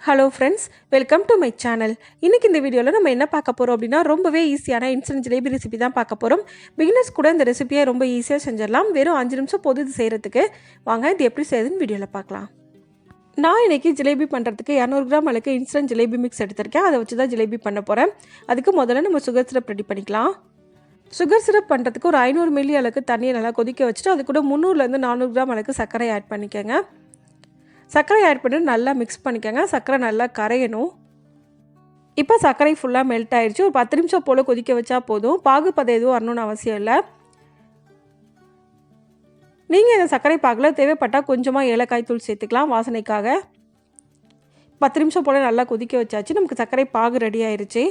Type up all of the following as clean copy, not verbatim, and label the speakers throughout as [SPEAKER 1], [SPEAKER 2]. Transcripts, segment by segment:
[SPEAKER 1] Hello friends, welcome to my channel. இன்றைக்கி இந்த வீடியோவில் நம்ம என்ன பார்க்க போகிறோம் அப்படின்னா, ரொம்பவே ஈஸியான இன்ஸ்டன்ட் ஜிலேபி ரெசிபி தான் பார்க்க போகிறோம். பிகினர்ஸ் கூட இந்த ரெசிபியை ரொம்ப ஈஸியாக செஞ்சிடலாம். வெறும் 5 நிமிஷம் போது இது செய்கிறதுக்கு. வாங்க இது எப்படி செய்யுதுன்னு வீடியோவில் பார்க்கலாம். நான் இன்றைக்கி ஜிலேபி பண்ணுறதுக்கு 200 கிராம் அளவுக்கு இன்ஸ்டன்ட் ஜிலேபி மிக்ஸ் எடுத்திருக்கேன். அதை வச்சு தான் ஜிலேபி பண்ண போகிறேன். அதுக்கு முதல்ல நம்ம சுகர் சிரப் ரெடி பண்ணிக்கலாம். சுகர் சிரப் பண்ணுறதுக்கு ஒரு 500 மில்லி அளவுக்கு தண்ணியை நல்லா கொதிக்க வச்சுட்டு அது கூட 300 400 கிராம் அளவுக்கு சர்க்கரை ஆட் பண்ணிக்கோங்க. சர்க்கரை ஆட் பண்ணிட்டு நல்லா மிக்ஸ் பண்ணிக்கோங்க. சர்க்கரை நல்லா கரையணும். இப்போ சர்க்கரை ஃபுல்லாக மெல்ட் ஆகிடுச்சு. ஒரு 10 நிமிஷம் போல் கொதிக்க வச்சா போதும். பாகுப்பதம் எதுவும் வரணும்னு அவசியம் இல்லை. நீங்கள் இந்த சர்க்கரை பாகில் தேவைப்பட்டால் கொஞ்சமாக ஏலக்காய் தூள் சேர்த்துக்கலாம் வாசனைக்காக. 10 நிமிஷம் போல் நல்லா கொதிக்க வச்சாச்சு. நமக்கு சர்க்கரை பாகு ரெடி ஆயிடுச்சு.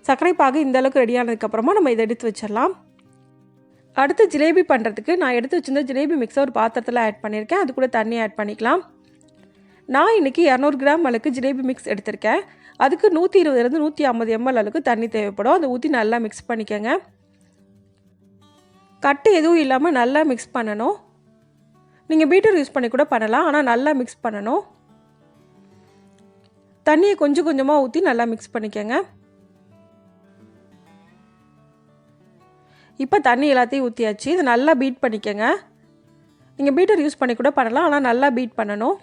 [SPEAKER 1] சர்க்கரை பாகு இந்த அளவுக்கு ரெடி ஆனதுக்கப்புறமா நம்ம இதை எடுத்து வச்சிடலாம். அடுத்து ஜிலேபி பண்ணுறதுக்கு நான் எடுத்து வச்சுருந்த ஜிலேபி மிக்ஸை ஒரு பாத்திரத்தில் ஆட் பண்ணியிருக்கேன். அது கூட தண்ணி ஆட் பண்ணிக்கலாம். நான் இன்றைக்கி 200 கிராம் அளவுக்கு ஜிலேபி மிக்ஸ் எடுத்திருக்கேன். அதுக்கு 120 150 ml அளவுக்கு தண்ணி தேவைப்படும். அதை ஊற்றி நல்லா மிக்ஸ் பண்ணிக்கோங்க. கட்டு எதுவும் இல்லாமல் நல்லா மிக்ஸ் பண்ணணும். நீங்கள் பீட்டர் யூஸ் பண்ணி கூட பண்ணலாம், ஆனால் நல்லா மிக்ஸ் பண்ணணும். தண்ணியை கொஞ்சம் கொஞ்சமாக ஊற்றி நல்லா மிக்ஸ் பண்ணிக்கோங்க. இப்போ தண்ணி எல்லாத்தையும் ஊற்றியாச்சு. இது நல்லா பீட் பண்ணிக்கோங்க. நீங்கள் பீட்டர் யூஸ் பண்ணி கூட பண்ணலாம், ஆனால் நல்லா பீட் பண்ணணும்.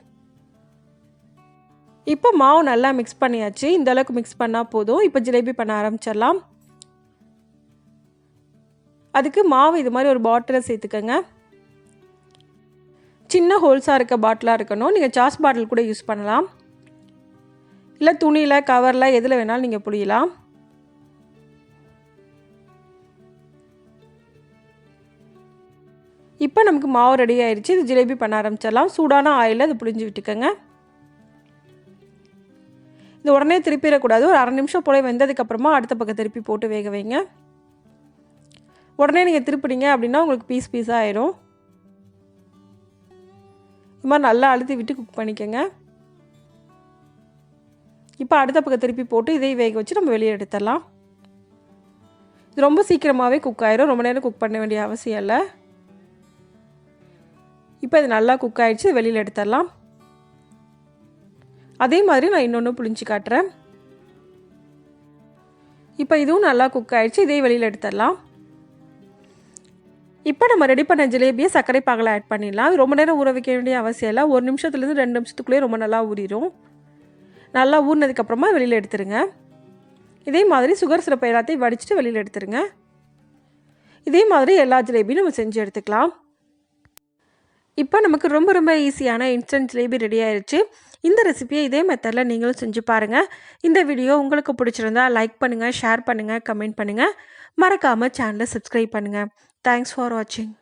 [SPEAKER 1] இப்போ மாவு நல்லா மிக்ஸ் பண்ணியாச்சு. இந்த அளவுக்கு மிக்ஸ் பண்ணால் போதும். இப்போ ஜிலேபி பண்ண ஆரம்பிச்சிடலாம். அதுக்கு மாவு இது மாதிரி ஒரு பாட்டிலில் சேர்த்துக்கோங்க. சின்ன ஹோல்ஸாக இருக்க பாட்டிலாக இருக்கணும். நீங்கள் சாஸ் பாட்டில் கூட யூஸ் பண்ணலாம், இல்லை துணியில் கவரில் எதில் வேணாலும் நீங்கள் புளியலாம். இப்போ நமக்கு மாவு ரெடி ஆயிடுச்சு. இது ஜிலேபி பண்ண ஆரம்பிச்சிடலாம். சூடான ஆயிலில் அது புளிஞ்சு விட்டுக்கோங்க. இது உடனே திருப்பிடக்கூடாது. ஒரு 1/2 நிமிஷம் போல வெந்ததுக்கப்புறமா அடுத்த பக்கம் திருப்பி போட்டு வேக வைங்க. உடனே நீங்கள் திருப்பினீங்க அப்படின்னா உங்களுக்கு பீஸ் பீஸாக ஆயிடும். இது மாதிரி நல்லா அழுத்தி விட்டு குக் பண்ணிக்கோங்க. இப்போ அடுத்த பக்கம் திருப்பி போட்டு இதை வேக வச்சு நம்ம வெளியே எடுத்துடலாம். இது ரொம்ப சீக்கிரமாகவே குக் ஆயிரும். ரொம்ப நேரம் குக் பண்ண வேண்டிய அவசியம் இல்லை. இப்போ இது நல்லா குக் ஆகிடுச்சு. வெளியில் எடுத்துடலாம். அதே மாதிரி நான் இன்னொன்று புளிஞ்சு காட்டுறேன். இப்போ இதுவும் நல்லா குக் ஆகிடுச்சு. இதே வெளியில் எடுத்துடலாம். இப்போ நம்ம ரெடி பண்ண ஜிலேபியை சர்க்கரை பாகில் ஆட் பண்ணிடலாம். ரொம்ப நேரம் ஊற வைக்க வேண்டிய அவசியம் இல்லை. 1 நிமிஷத்துலேருந்து 2 நிமிஷத்துக்குள்ளேயே ரொம்ப நல்லா ஊறிடும். நல்லா ஊறினதுக்கப்புறமா வெளியில் எடுத்துருங்க. இதே மாதிரி சுகர் சிரப்பை எல்லாத்தையும் வடிச்சிட்டு வெளியில் எடுத்துருங்க. இதே மாதிரி எல்லா ஜிலேபியும் நம்ம செஞ்சு எடுத்துக்கலாம். இப்போ நமக்கு ரொம்ப ரொம்ப ஈஸியான இன்ஸ்டன்ட் ஜிலேபி ரெடி ஆயிடுச்சு. இந்த ரெசிபியை இதே மெத்தடில் நீங்களும் செஞ்சு பாருங்கள். இந்த வீடியோ உங்களுக்கு பிடிச்சிருந்தா லைக் பண்ணுங்கள், ஷேர் பண்ணுங்கள், கமெண்ட் பண்ணுங்கள். மறக்காமல் சேனலை சப்ஸ்கிரைப் பண்ணுங்கள். தேங்க்ஸ் ஃபார் வாட்சிங்.